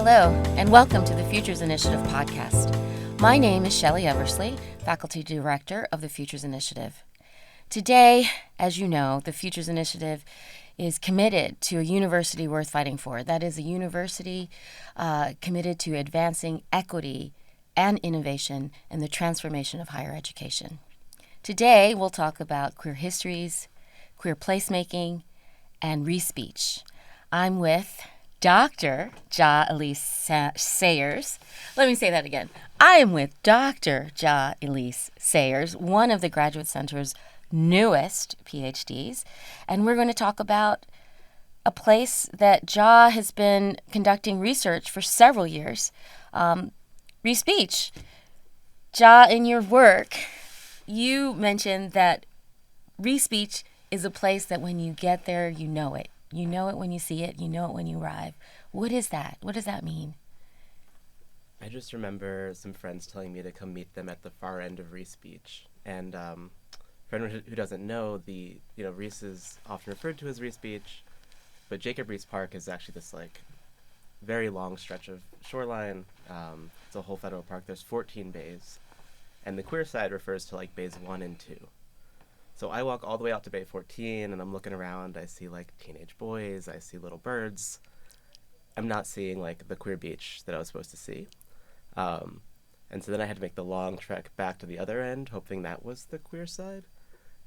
Hello, and welcome to the Futures Initiative podcast. My name is Shelly Eversley, Faculty Director of the Futures Initiative. Today, as you know, the Futures Initiative is committed to a university worth fighting for. That is a university committed to advancing equity and innovation and the transformation of higher education. Today, we'll talk about queer histories, queer placemaking, and Riisearch. I'm with Dr. elyse Sayers. Let me say that again. I am with Dr. elyse Sayers, one of the Graduate Center's newest PhDs, and we're going to talk about a place that has been conducting research for several years, Riisearch. In your work, you mentioned that Riisearch is a place that when you get there, you know it. You know it when you see it. You know it when you arrive. What is that? What does that mean? I just remember some friends telling me to come meet them at the far end of Riisearch. And for anyone who doesn't know, Riis is often referred to as Riisearch, but Jacob Riis Park is actually this very long stretch of shoreline. It's a whole federal park. There's 14 bays, and the queer side refers to bays 1 and 2. So I walk all the way out to Bay 14, and I'm looking around. I see teenage boys. I see little birds. I'm not seeing the queer beach that I was supposed to see. And so then I had to make the long trek back to the other end, hoping that was the queer side.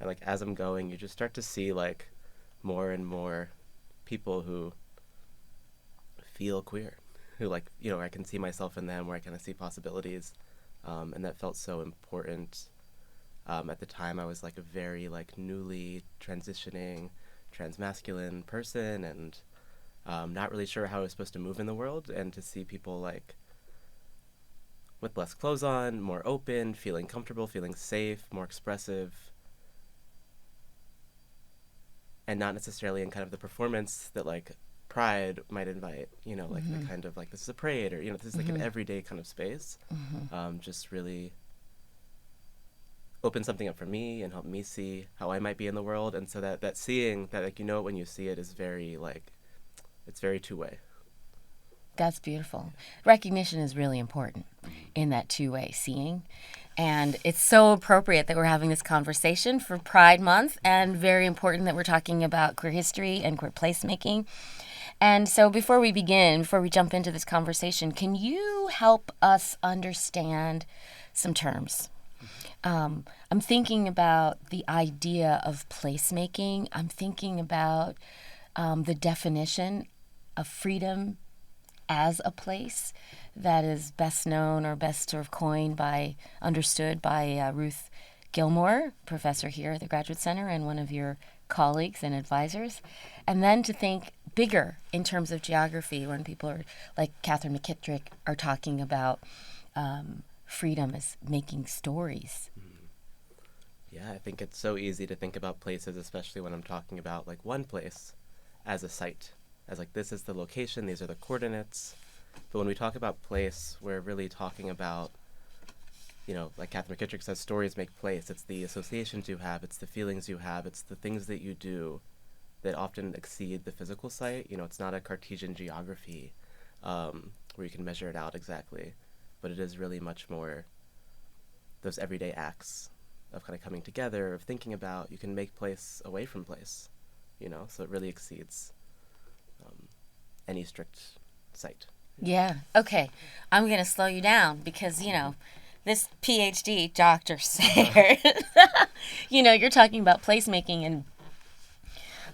And as I'm going, you just start to see more and more people who feel queer, who I can see myself in them, where I kind of see possibilities, and that felt so important. At the time, I was a very newly transitioning transmasculine person, and not really sure how I was supposed to move in the world. And to see people with less clothes on, more open, feeling comfortable, feeling safe, more expressive, and not necessarily in kind of the performance that Pride might invite. The kind of this is a parade, or this is an everyday kind of space. Just really open something up for me and help me see how I might be in the world. And so that seeing that it when you see it is very it's very two-way. That's beautiful. Recognition is really important in that two-way seeing. And it's so appropriate that we're having this conversation for Pride Month, and very important that we're talking about queer history and queer placemaking. And so before we jump into this conversation, can you help us understand some terms? I'm thinking about the idea of placemaking. I'm thinking about the definition of freedom as a place that is best known or best sort of understood by Ruth Gilmore, professor here at the Graduate Center and one of your colleagues and advisors. And then to think bigger in terms of geography, when people are like Catherine McKittrick are talking about freedom as making stories. Yeah, I think it's so easy to think about places, especially when I'm talking about one place as a site, as this is the location, these are the coordinates. But when we talk about place, we're really talking about, like Catherine McKittrick says, stories make place. It's the associations you have, it's the feelings you have, it's the things that you do that often exceed the physical site. It's not a Cartesian geography where you can measure it out exactly, but it is really much more those everyday acts of kind of coming together, of thinking about, you can make place away from place, so it really exceeds any strict site. Yeah. Okay. I'm going to slow you down because, this PhD, Dr. Sayers, you're talking about placemaking, and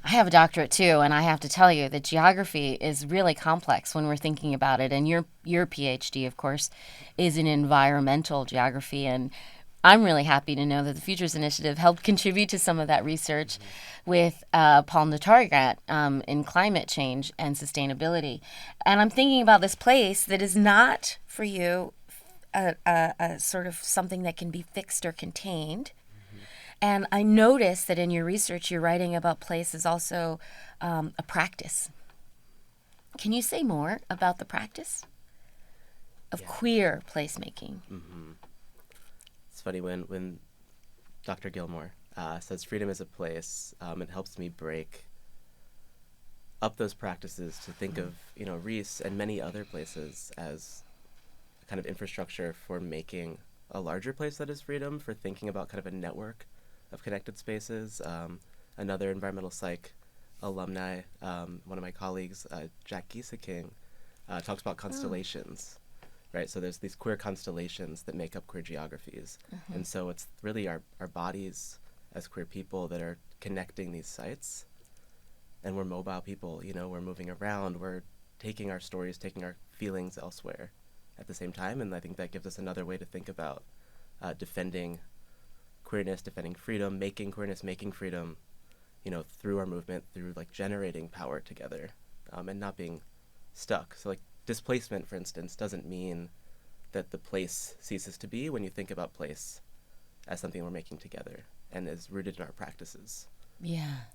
I have a doctorate too, and I have to tell you that geography is really complex when we're thinking about it. And your PhD, of course, is in environmental geography, and I'm really happy to know that the Futures Initiative helped contribute to some of that research with Paul Notar grant in climate change and sustainability. And I'm thinking about this place that is not for you a sort of something that can be fixed or contained. And I noticed that in your research, you're writing about place as also a practice. Can you say more about the practice of queer placemaking? Mm-hmm. It's funny when Dr. Gilmore says freedom is a place, it helps me break up those practices to think of, Riis and many other places as kind of infrastructure for making a larger place that is freedom, for thinking about kind of a network of connected spaces. Another environmental psych alumni, one of my colleagues, Jack Gieseking, talks about constellations, right? So there's these queer constellations that make up queer geographies. And so it's really our bodies as queer people that are connecting these sites. And we're mobile people, we're moving around, we're taking our stories, taking our feelings elsewhere at the same time. And I think that gives us another way to think about defending queerness, defending freedom, making queerness, making freedom, through our movement, through like generating power together, and not being stuck. So like displacement, for instance, doesn't mean that the place ceases to be when you think about place as something we're making together and is rooted in our practices. Yeah.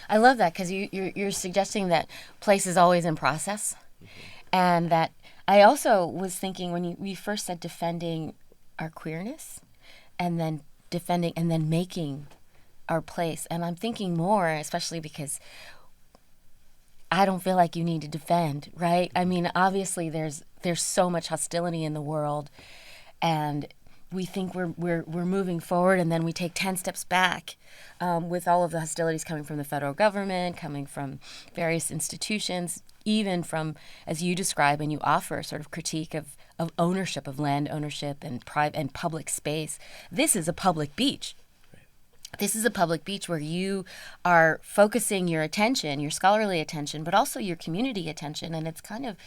I love that, because you're suggesting that place is always in process. And that I also was thinking when we first said defending our queerness and then defending and then making our place. And I'm thinking more, especially because I don't feel like you need to defend, right? I mean, obviously there's so much hostility in the world, and we think we're moving forward, and then we take 10 steps back, with all of the hostilities coming from the federal government, coming from various institutions, even from, as you describe and you offer, sort of critique of ownership, of land ownership and private and public space. This is a public beach. This is a public beach where you are focusing your attention, your scholarly attention, but also your community attention. And it's kind of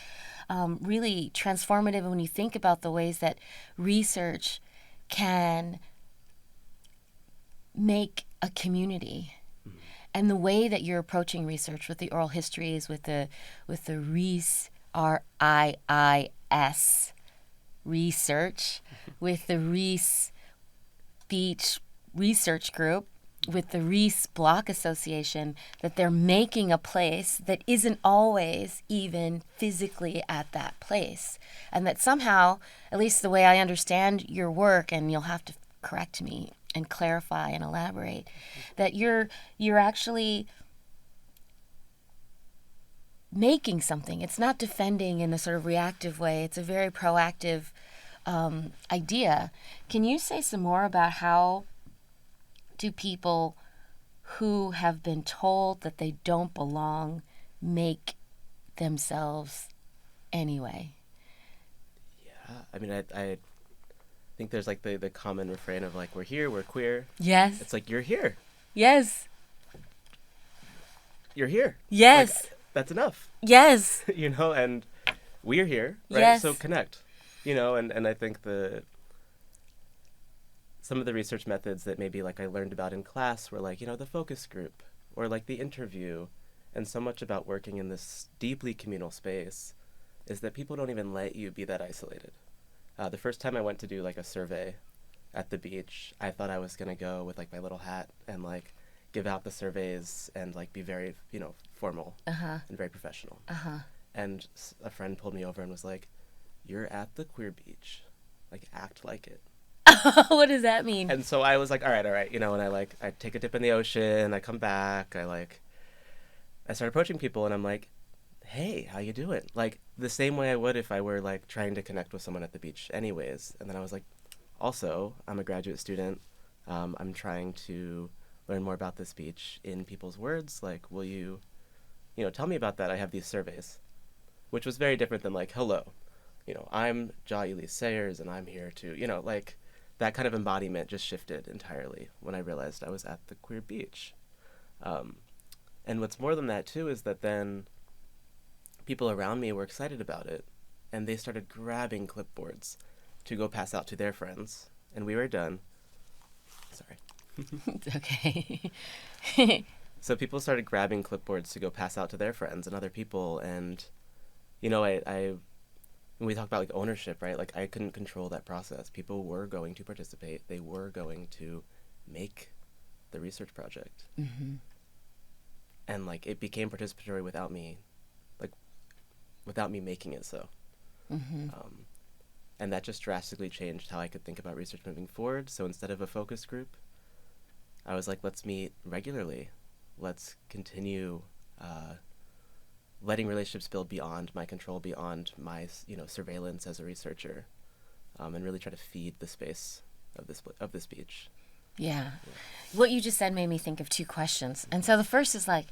really transformative when you think about the ways that research can make a community. And the way that you're approaching research with the oral histories, with the Riis, RIIS, research, with the Riis Beach Research Group, with the Riis Block Association, that they're making a place that isn't always even physically at that place. And that somehow, at least the way I understand your work, and you'll have to correct me and clarify and elaborate, that you're actually making something. It's not defending in a sort of reactive way. It's a very proactive idea. Can you say some more about how do people who have been told that they don't belong make themselves anyway? Yeah, I mean, I think there's like the common refrain of like, we're here, we're queer. Yes. It's like, you're here. Yes. You're here. Yes. Like, that's enough. Yes. And we're here, right? Yes. So connect, and I think some of the research methods that maybe like I learned about in class were like, the focus group or like the interview, and so much about working in this deeply communal space is that people don't even let you be that isolated. The first time I went to do like a survey at the beach, I thought I was going to go with like my little hat and like give out the surveys and like be very, formal and very professional. And a friend pulled me over and was like, "You're at the queer beach. Like, act like it." What does that mean? And so I was like, all right, and I take a dip in the ocean, I come back, I start approaching people, and I'm like, "Hey, how you doing?" Like the same way I would if I were like trying to connect with someone at the beach anyways. And then I was like, also, I'm a graduate student. I'm trying to learn more about this beach in people's words. Like, will you, tell me about that? I have these surveys, which was very different than like, hello, I'm elyse Sayers, and I'm here to, like that kind of embodiment just shifted entirely when I realized I was at the queer beach. And what's more than that too is that then people around me were excited about it, and they started grabbing clipboards to go pass out to their friends, and we were done. Sorry. It's okay. So people started grabbing clipboards to go pass out to their friends and other people, and when we talk about like ownership, right? Like I couldn't control that process. People were going to participate. They were going to make the research project. And like it became participatory without me making it so. And that just drastically changed how I could think about research moving forward. So instead of a focus group, I was like, let's meet regularly. Let's continue letting relationships build beyond my control, beyond my, surveillance as a researcher, and really try to feed the space of this beach. Yeah. What you just said made me think of two questions. And so the first is like,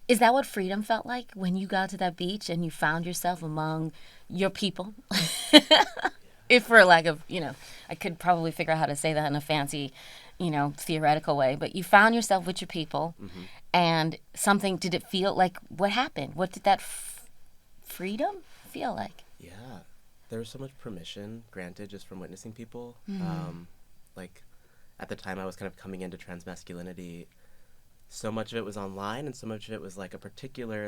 is that what freedom felt like when you got to that beach and you found yourself among your people? If for lack of, I could probably figure out how to say that in a fancy, theoretical way, but you found yourself with your people, and did it feel like, what happened? What did that freedom feel like? Yeah. There was so much permission granted just from witnessing people. Like, at the time I was kind of coming into transmasculinity, so much of it was online, and so much of it was like a particular,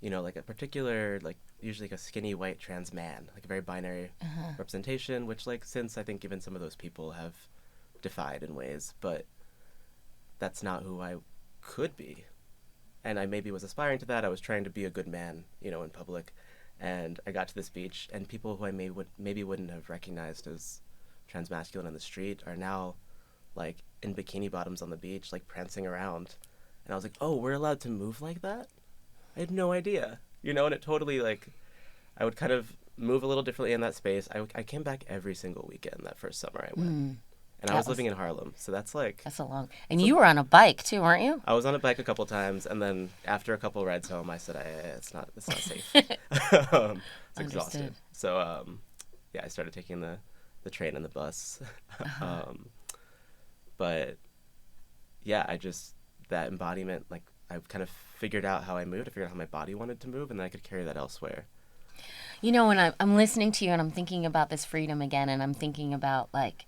usually like a skinny white trans man, like a very binary representation, which, like, since I think even some of those people have defied in ways, but that's not who I could be. And I maybe was aspiring to that. I was trying to be a good man, in public. And I got to this beach, and people who I maybe wouldn't have recognized as transmasculine on the street are now, like, in bikini bottoms on the beach, like, prancing around. And I was like, oh, we're allowed to move like that? I had no idea, and it totally, like, I would kind of move a little differently in that space. I came back every single weekend that first summer I went. And I was living in Harlem, so that's a long... And you were on a bike, too, weren't you? I was on a bike a couple times, and then after a couple rides home, I said, it's not safe. It's exhausted. So, I started taking the train and the bus. But, yeah, that embodiment, like, I kind of figured out how I moved. I figured out how my body wanted to move, and then I could carry that elsewhere. When I'm listening to you and I'm thinking about this freedom again, and I'm thinking about, like,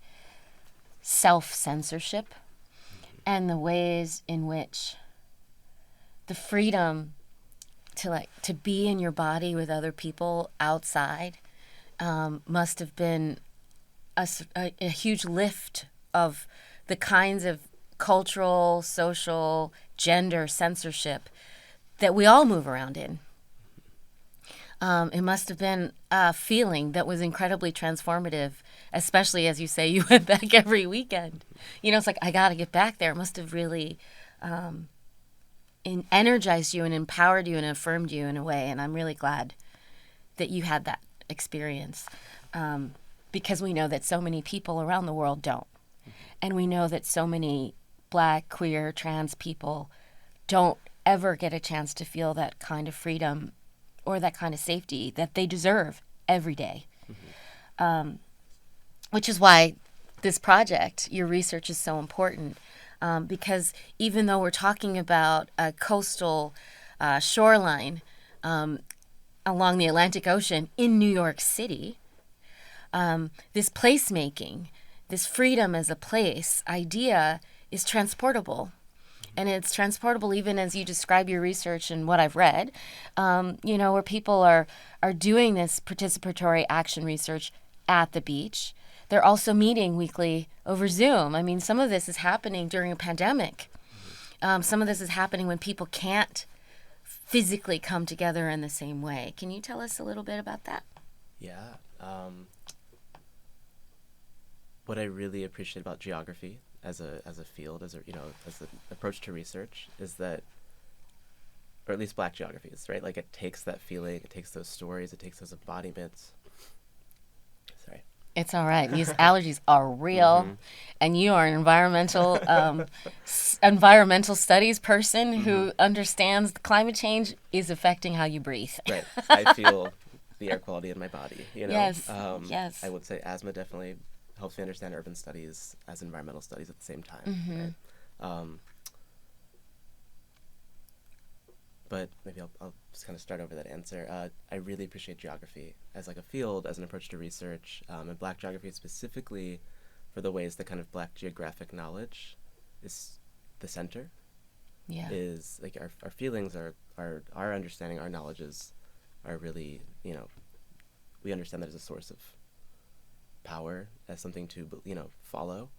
self-censorship and the ways in which the freedom to be in your body with other people outside must have been a huge lift of the kinds of cultural, social, gender censorship that we all move around in. It must have been a feeling that was incredibly transformative, especially, as you say, you went back every weekend. It's like, I got to get back there. It must have really energized you and empowered you and affirmed you in a way. And I'm really glad that you had that experience, because we know that so many people around the world don't. And we know that so many Black, queer, trans people don't ever get a chance to feel that kind of freedom or that kind of safety that they deserve every day. Which is why this project, your research, is so important, because even though we're talking about a coastal shoreline along the Atlantic Ocean in New York City, this placemaking, this freedom as a place idea is transportable. And it's transportable even as you describe your research and what I've read, where people are doing this participatory action research at the beach. They're also meeting weekly over Zoom. I mean, some of this is happening during a pandemic. Some of this is happening when people can't physically come together in the same way. Can you tell us a little bit about that? Yeah. What I really appreciate about geography as a field, as an approach to research, is that, or at least Black geographies, right? Like, it takes that feeling, it takes those stories, it takes those embodiments. Sorry. It's all right. These allergies are real, and you are an environmental studies person who understands climate change is affecting how you breathe. Right. I feel the air quality in my body. Yes. Yes. I would say asthma definitely helps me understand urban studies as environmental studies at the same time. Right? But maybe I'll just kind of start over that answer. I really appreciate geography as like a field, as an approach to research, and Black geography specifically for the ways that kind of Black geographic knowledge is the center. Yeah. Is like our feelings, our understanding, our knowledges are really, we understand that as a source of power, as something to, follow.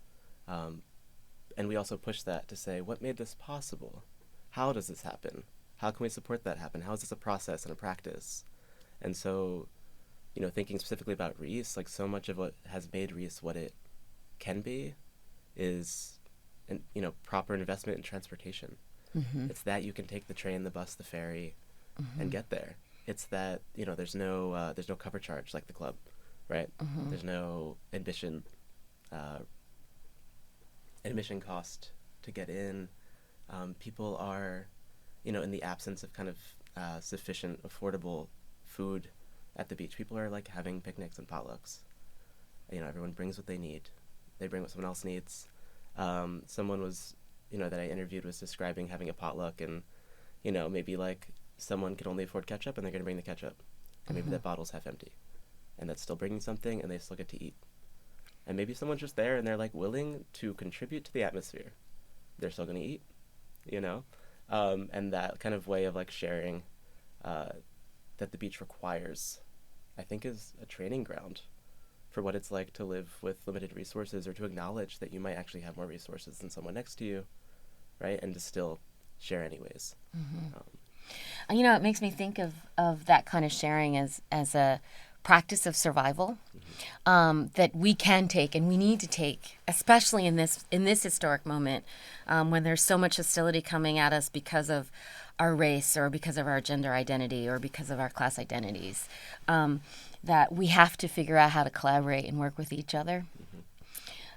And we also push that to say, what made this possible? How does this happen? How can we support that happen? How is this a process and a practice? And so, thinking specifically about Riis, like, so much of what has made Riis what it can be is, proper investment in transportation. It's that you can take the train, the bus, the ferry, and get there. It's that, there's no cover charge like the club, right? There's no admission cost to get in. People are, in the absence of kind of sufficient, affordable food at the beach, people are like having picnics and potlucks. Everyone brings what they need. They bring what someone else needs. Someone was, that I interviewed was describing having a potluck, and, maybe like someone could only afford ketchup and they're going to bring the ketchup. And maybe that bottle's half empty. And that's still bringing something, and they still get to eat. And maybe someone's just there and they're like willing to contribute to the atmosphere. They're still going to eat, and that kind of way of like sharing that the beach requires, I think, is a training ground for what it's like to live with limited resources, or to acknowledge that you might actually have more resources than someone next to you, right? And to still share anyways. It makes me think of that kind of sharing as a practice of survival, that we can take and we need to take, especially in this historic moment, when there's so much hostility coming at us because of our race, or because of our gender identity, or because of our class identities, that we have to figure out how to collaborate and work with each other.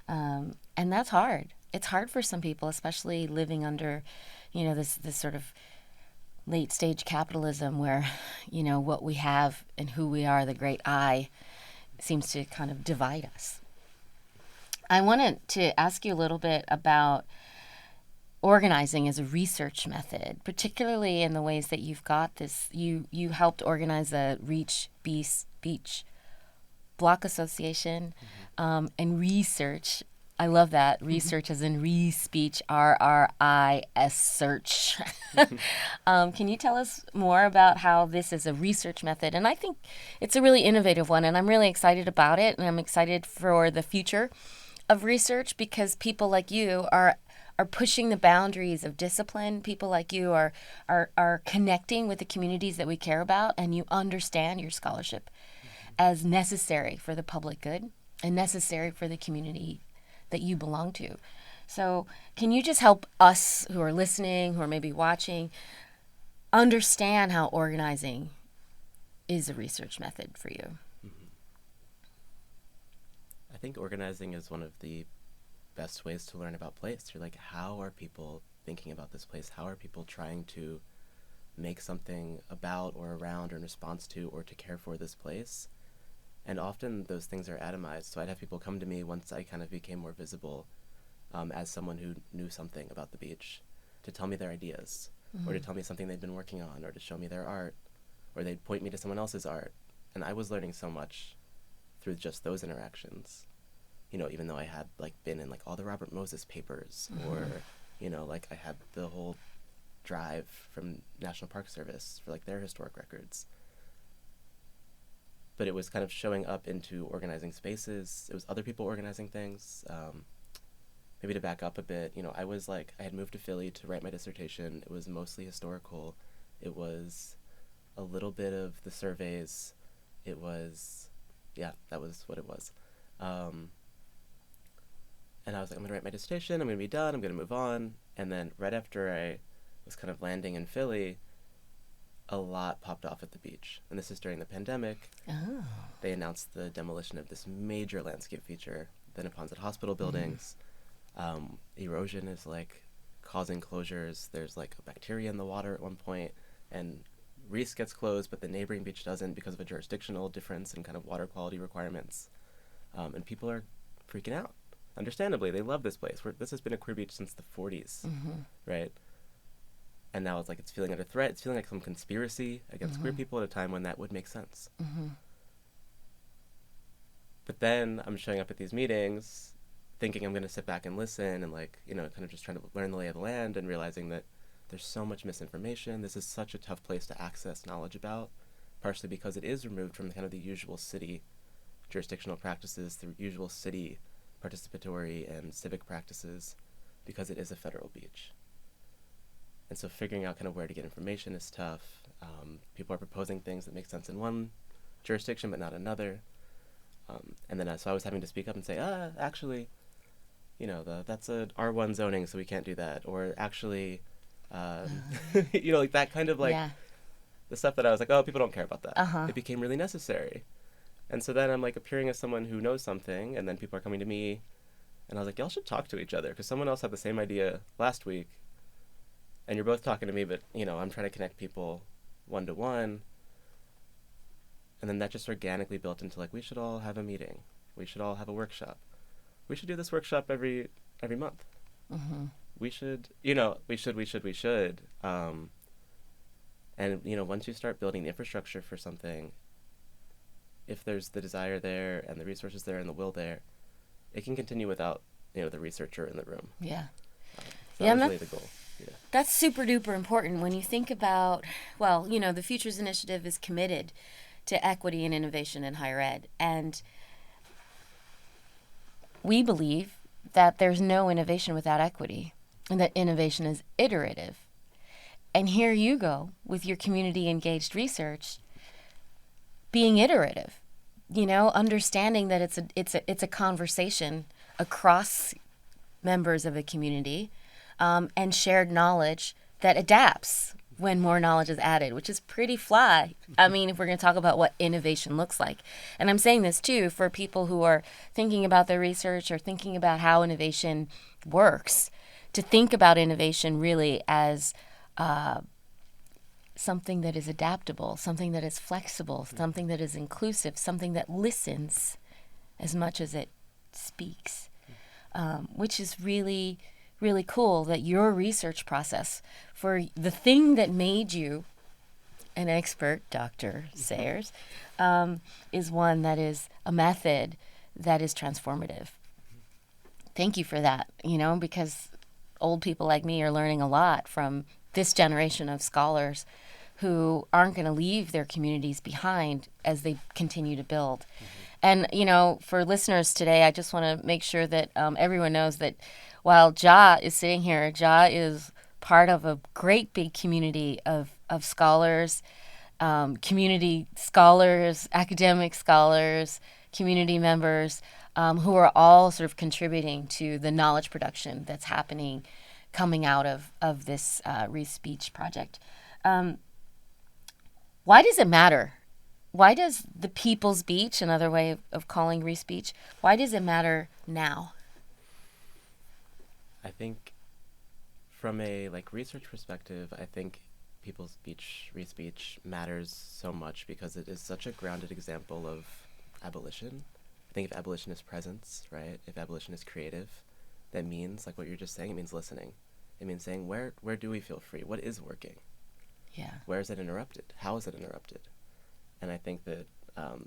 And that's hard. It's hard for some people, especially living under, this sort of late stage capitalism where, what we have and who we are, the great I, seems to kind of divide us. I wanted to ask you a little bit about organizing as a research method, particularly in the ways that you've got this. You helped organize the Beach Block Association, and Riisearch. I love that. Research as in re-speech, R-R-I-S search. Can you tell us more about how this is a research method? And I think it's a really innovative one, and I'm really excited about it, and I'm excited for the future of research, because people like you are pushing the boundaries of discipline. People like you are connecting with the communities that we care about, and you understand your scholarship as necessary for the public good and necessary for the community that you belong to. So can you just help us who are listening, who are maybe watching, understand how organizing is a research method for you? I think organizing is one of the best ways to learn about place. You're like, how are people thinking about this place? How are people trying to make something about or around or in response to or to care for this place? And often those things are atomized. So I'd have people come to me once I kind of became more visible as someone who knew something about the beach, to tell me their ideas, or to tell me something they'd been working on, or to show me their art, or they'd point me to someone else's art. And I was learning so much through just those interactions. Even though I had like been in like all the Robert Moses papers, or, like I had the whole drive from National Park Service for like their historic records. But it was kind of showing up into organizing spaces. It was other people organizing things. Maybe to back up a bit, I had moved to Philly to write my dissertation. It was mostly historical. It was a little bit of the surveys. It was, that was what it was. And I was like, I'm going to write my dissertation. I'm going to be done. I'm going to move on. And then right after I was kind of landing in Philly, a lot popped off at the beach. And this is during the pandemic. Oh. They announced the demolition of this major landscape feature, the Neponset Hospital buildings. Erosion is like causing closures. There's like a bacteria in the water at one point, and Riis gets closed, but the neighboring beach doesn't because of a jurisdictional difference in kind of water quality requirements. And people are freaking out. Understandably, they love this place. This has been a queer beach since the 40s, right? And now it's feeling under threat. It's feeling like some conspiracy against queer people at a time when that would make sense. But then I'm showing up at these meetings thinking I'm going to sit back and listen and kind of just trying to learn the lay of the land, and realizing that there's so much misinformation. This is such a tough place to access knowledge about, partially because it is removed from kind of the usual city jurisdictional practices, the usual city participatory and civic practices, because it is a federal beach. And so figuring out kind of where to get information is tough. People are proposing things that make sense in one jurisdiction but not another. And then so I was having to speak up and say, actually, that's a R1 zoning, so we can't do that. Or actually, like that kind of the stuff that I was like, oh, people don't care about that. Uh-huh. It became really necessary. And so then I'm like appearing as someone who knows something, and then people are coming to me, and I was like, y'all should talk to each other, because someone else had the same idea last week, and you're both talking to me, but, you know, I'm trying to connect people one-to-one. And then that just organically built into, like, we should all have a meeting. We should all have a workshop. We should do this workshop every month. Mm-hmm. We should, you know, we should. And, you know, once you start building the infrastructure for something, if there's the desire there and the resources there and the will there, it can continue without, you know, the researcher in the room. Yeah. So that was really the goal. Yeah. That's super duper important when you think about, well, you know, the Futures Initiative is committed to equity and innovation in higher ed. And we believe that there's no innovation without equity, and that innovation is iterative. And here you go with your community engaged research being iterative, you know, understanding that it's a conversation across members of a community, and shared knowledge that adapts when more knowledge is added, which is pretty fly. I mean, if we're going to talk about what innovation looks like. And I'm saying this too for people who are thinking about their research or thinking about how innovation works, to think about innovation really as something that is adaptable, something that is flexible, something that is inclusive, something that listens as much as it speaks, which is really, really cool that your research process for the thing that made you an expert, Dr. Sayers, is one that is a method that is transformative. Thank you for that, you know, because old people like me are learning a lot from this generation of scholars who aren't going to leave their communities behind as they continue to build. Mm-hmm. And, you know, for listeners today, I just want to make sure that everyone knows that while Ja is sitting here, Ja is part of a great big community of scholars, community scholars, academic scholars, community members, who are all sort of contributing to the knowledge production that's happening coming out of this Riisearch project. Why does it matter? Why does the People's Beach, another way of calling Riisearch, why does it matter now? I think from a research perspective, I think People's Beach, Riisearch matters so much because it is such a grounded example of abolition. I think if abolition is presence, right? If abolition is creative, that means, like what you're just saying, it means listening. It means saying, where do we feel free? What is working? Yeah. Where is it interrupted? How is it interrupted? And I think that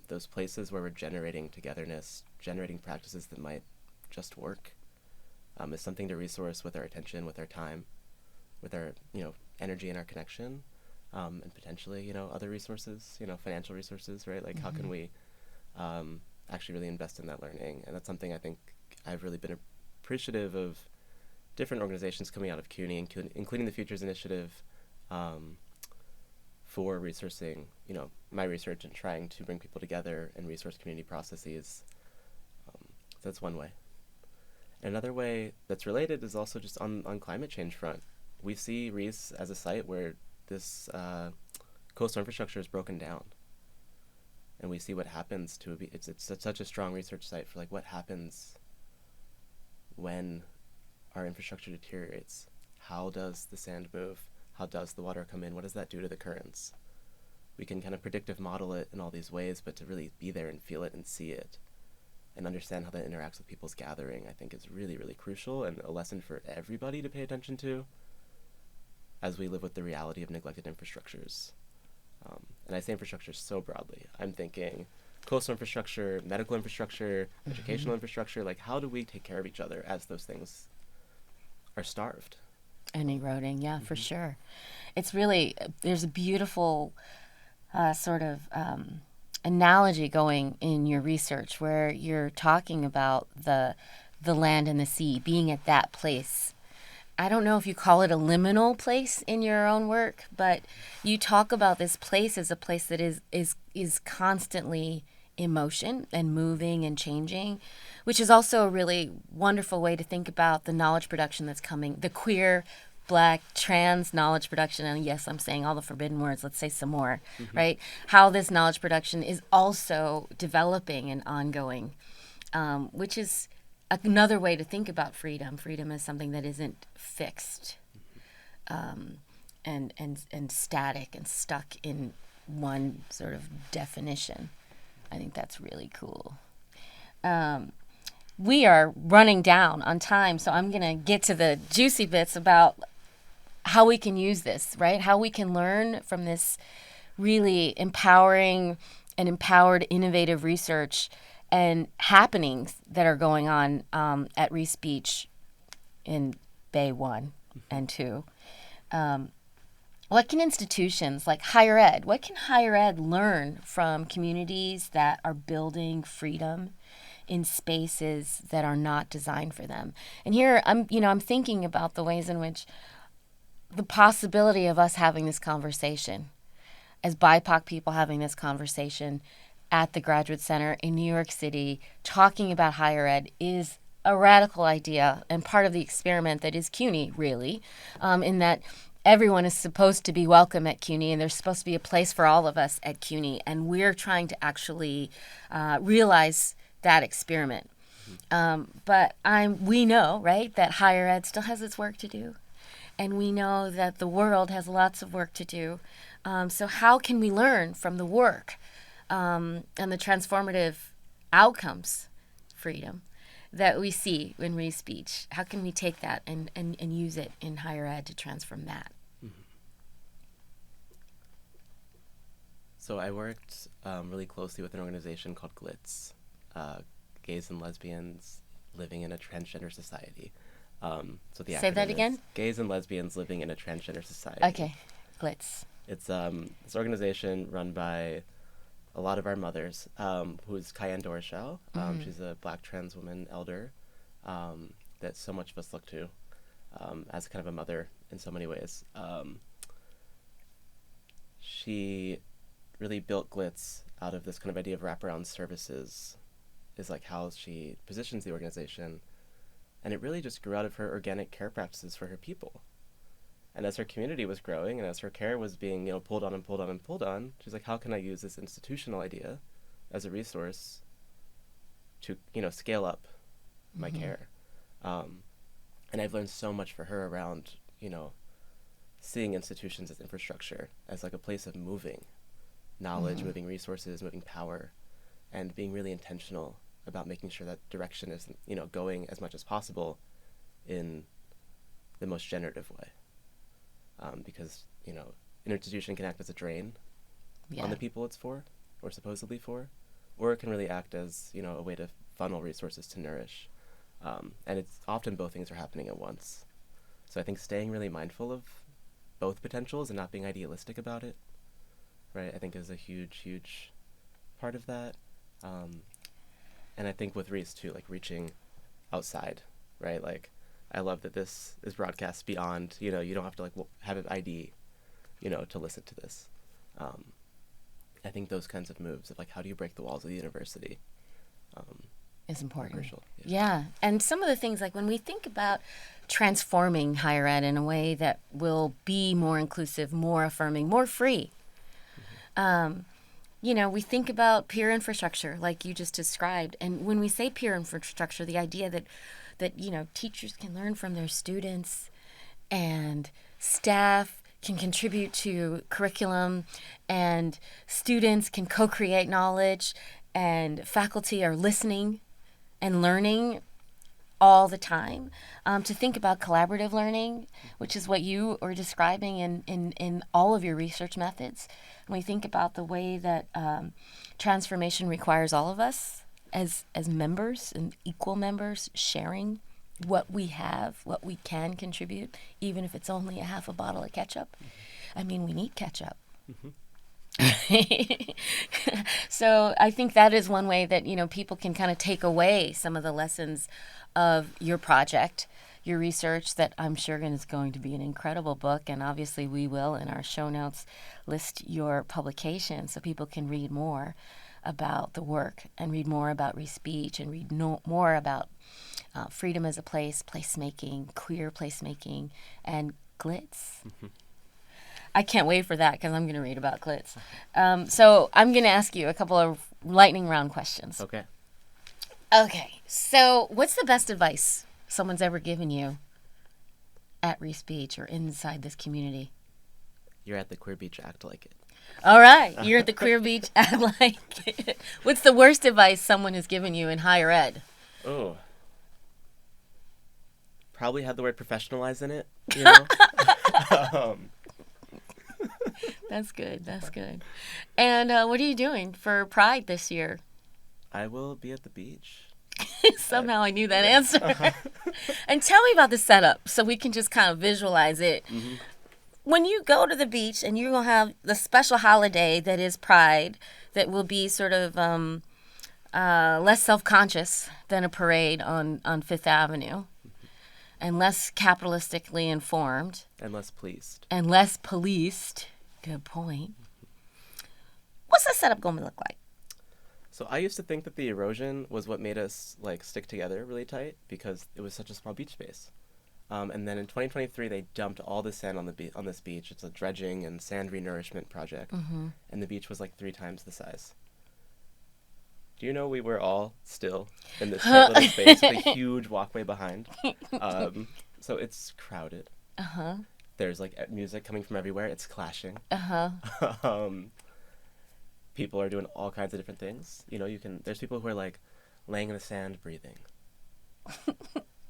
those places where we're generating togetherness, generating practices that might just work, is something to resource with our attention, with our time, with our, you know, energy and our connection, and potentially, you know, other resources, you know, financial resources, right? Like, how can we actually really invest in that learning? And that's something I think I've really been appreciative of different organizations coming out of CUNY, including the Futures Initiative, for resourcing, you know, my research and trying to bring people together and resource community processes. So that's one way. Another way that's related is also just on climate change front. We see Riis as a site where this coastal infrastructure is broken down. And we see what happens to it. It's such a strong research site for, like, what happens when our infrastructure deteriorates. How does the sand move? How does the water come in? What does that do to the currents? We can kind of predictive model it in all these ways, but to really be there and feel it and see it and understand how that interacts with people's gathering, I think is really, really crucial and a lesson for everybody to pay attention to as we live with the reality of neglected infrastructures. And I say infrastructure so broadly. I'm thinking coastal infrastructure, medical infrastructure, educational infrastructure. Like, how do we take care of each other as those things are starved? And eroding, yeah, for sure. It's really, there's a beautiful sort of analogy going in your research where you're talking about the land and the sea, being at that place. I don't know if you call it a liminal place in your own work, but you talk about this place as a place that is constantly in motion and moving and changing, which is also a really wonderful way to think about the knowledge production that's coming, the queer Black trans knowledge production, and yes, I'm saying all the forbidden words, let's say some more, right? How this knowledge production is also developing and ongoing, which is another way to think about freedom. Freedom is something that isn't fixed and static and stuck in one sort of definition. I think that's really cool. We are running down on time, so I'm going to get to the juicy bits about how we can use this, right? How we can learn from this really empowering and empowered innovative research and happenings that are going on at Riisearch in Bay 1 and 2. What can institutions like higher ed, what can higher ed learn from communities that are building freedom in spaces that are not designed for them? And here I'm thinking about the ways in which the possibility of us having this conversation, as BIPOC people having this conversation at the Graduate Center in New York City, talking about higher ed, is a radical idea and part of the experiment that is CUNY, really, in that everyone is supposed to be welcome at CUNY, and there's supposed to be a place for all of us at CUNY, and we're trying to actually realize that experiment. But we know, right, that higher ed still has its work to do, and we know that the world has lots of work to do. So how can we learn from the work and the transformative outcomes, freedom, that we see in Riisearch? How can we take that and use it in higher ed to transform that? So I worked really closely with an organization called GLITS, Gays and Lesbians Living in a Transgender Society. So the Say that again? Gays and Lesbians Living in a Transgender Society. Okay, GLITS. It's this organization run by a lot of our mothers, who's Kyan Dorshell. She's a Black trans woman elder that so much of us look to as kind of a mother in so many ways. She really built GLITS out of this kind of idea of wraparound services, is like how she positions the organization. And it really just grew out of her organic care practices for her people. And as her community was growing and as her care was being, pulled on, she's like, how can I use this institutional idea as a resource to, scale up my care? And I've learned so much for her around, seeing institutions as infrastructure, as like a place of moving knowledge, moving resources, moving power, and being really intentional about making sure that direction is, going as much as possible in the most generative way. Because, an institution can act as a drain on the people it's for, or supposedly for, or it can really act as, a way to funnel resources to nourish. And it's often both things are happening at once. So I think staying really mindful of both potentials and not being idealistic about it, right, I think is a huge, huge part of that. And I think with Riis too, like reaching outside, right? Like, I love that this is broadcast beyond, you don't have to have an ID, to listen to this. I think those kinds of moves of how do you break the walls of the university is important. Crucial. Yeah. And some of the things, like when we think about transforming higher ed in a way that will be more inclusive, more affirming, more free, we think about peer infrastructure like you just described. And when we say peer infrastructure, the idea that teachers can learn from their students and staff can contribute to curriculum and students can co-create knowledge and faculty are listening and learning all the time. To think about collaborative learning, which is what you are describing in all of your research methods. When we think about the way that transformation requires all of us as members and equal members sharing what we have, what we can contribute, even if it's only a half a bottle of ketchup. I mean, we need ketchup. So I think that is one way that, people can kind of take away some of the lessons of your project, your research, that I'm sure is going to be an incredible book. And obviously we will, in our show notes, list your publication so people can read more about the work and read more about Riisearch and read more about freedom as a place, placemaking, queer placemaking, and glitz? I can't wait for that because I'm going to read about glitz. So I'm going to ask you a couple of lightning round questions. Okay. Okay. So what's the best advice someone's ever given you at Riise Beach or inside this community? You're at the Queer Beach, act like it. All right. You're at the Queer Beach, act like it. What's the worst advice someone has given you in higher ed? Oh. Probably had the word professionalize in it, you know? That's good. That's good. And what are you doing for Pride this year? I will be at the beach. Somehow I knew that answer. And tell me about the setup so we can just kind of visualize it. Mm-hmm. When you go to the beach and you're going to have the special holiday that is Pride, that will be sort of less self-conscious than a parade on Fifth Avenue, and less capitalistically informed. And less pleased. And less policed. Good point. What's that setup going to look like? So I used to think that the erosion was what made us like stick together really tight because it was such a small beach space. And then in 2023, they dumped all the sand on this beach. It's a dredging and sand renourishment project. Mm-hmm. And the beach was like 3 times the size. Do you know we were all still in this tight little space with a huge walkway behind? So it's crowded. Uh-huh. There's like music coming from everywhere. It's clashing. Uh-huh. People are doing all kinds of different things. You know, there's people who are like laying in the sand, breathing.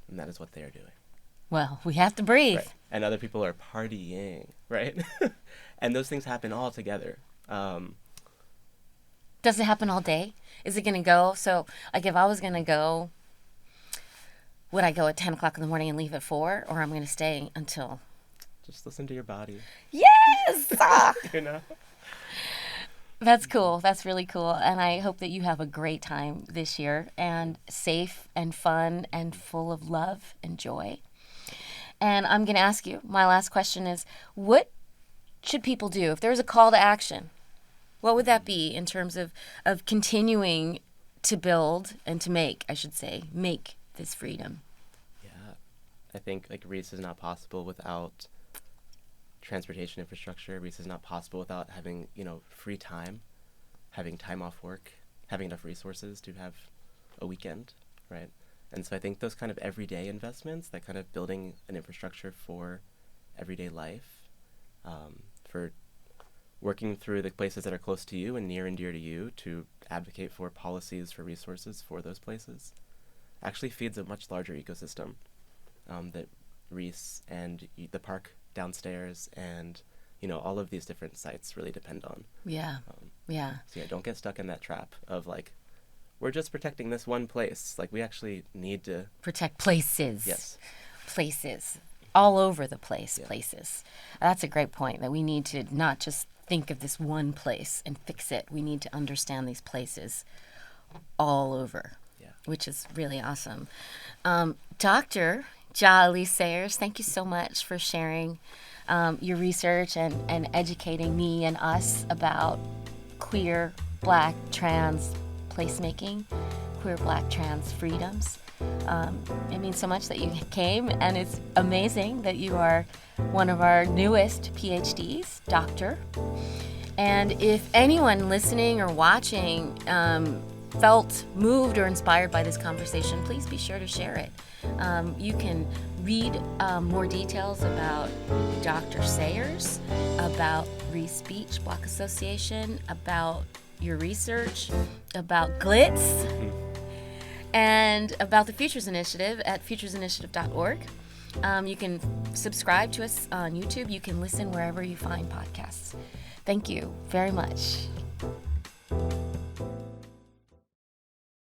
And that is what they are doing. Well, we have to breathe. Right. And other people are partying, right? And those things happen all together. Does it happen all day? Is it going to go? So, like, if I was going to go, would I go at 10 o'clock in the morning and leave at 4? Or I'm going to stay until... Just listen to your body. Yes! You know? That's cool. That's really cool. And I hope that you have a great time this year, and safe and fun and full of love and joy. And I'm going to ask you, my last question is, what should people do? If there was a call to action, what would that be in terms of continuing to build and to make this freedom? Yeah. I think like Riise is not possible without transportation infrastructure. Riise is not possible without having, free time, having time off work, having enough resources to have a weekend, right? And so I think those kind of everyday investments, that kind of building an infrastructure for everyday life, for working through the places that are close to you and near and dear to you to advocate for policies, for resources for those places, actually feeds a much larger ecosystem that Riise and the park downstairs and, all of these different sites really depend on. Yeah. So don't get stuck in that trap of like, we're just protecting this one place. Like, we actually need to protect places. Yes. Places. All over the place, yeah. Places. That's a great point, that we need to not just think of this one place and fix it. We need to understand these places all over, which is really awesome. Dr. Elyse Sayers, thank you so much for sharing your research and educating me and us about queer, Black, trans placemaking, queer, Black, trans freedoms. It means so much that you came, and it's amazing that you are one of our newest PhDs, doctor. And if anyone listening or watching felt moved or inspired by this conversation, please be sure to share it. You can read more details about Dr. Sayers, about Riise Beach Block Association, about your research, about glitz, and about the Futures Initiative at futuresinitiative.org. You can subscribe to us on YouTube. You can listen wherever you find podcasts. Thank you very much.